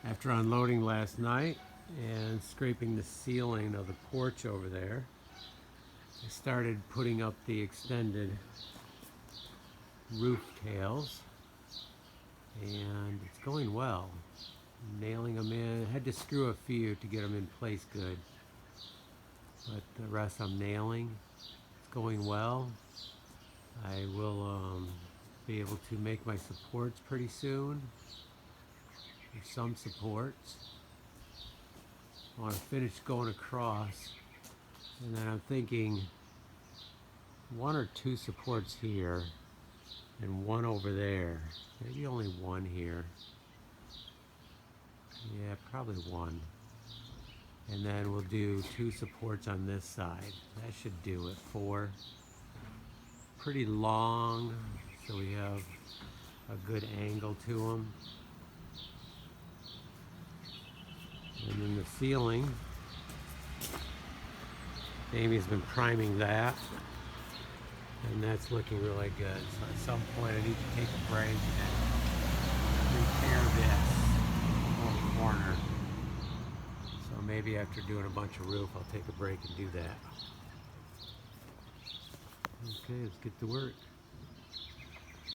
After unloading last night and scraping the ceiling of the porch over there, I started putting up the extended roof tails, and it's going well. Nailing them in. I had to screw a few to get them in place good, but the rest I'm nailing. It's going well. I will be able to make my supports pretty soon. There's some supports. I want to finish going across, and then I'm thinking one or two supports here and one over there. Maybe only one here. Yeah, probably one. And then we'll do two supports on this side. That should do it. 4. Pretty long, so we have a good angle to them. And then the ceiling, Amy's been priming that, and that's looking really good. So at some point I need to take a break and repair this whole corner. So maybe after doing a bunch of roof, I'll take a break and do that. Okay, let's get to work.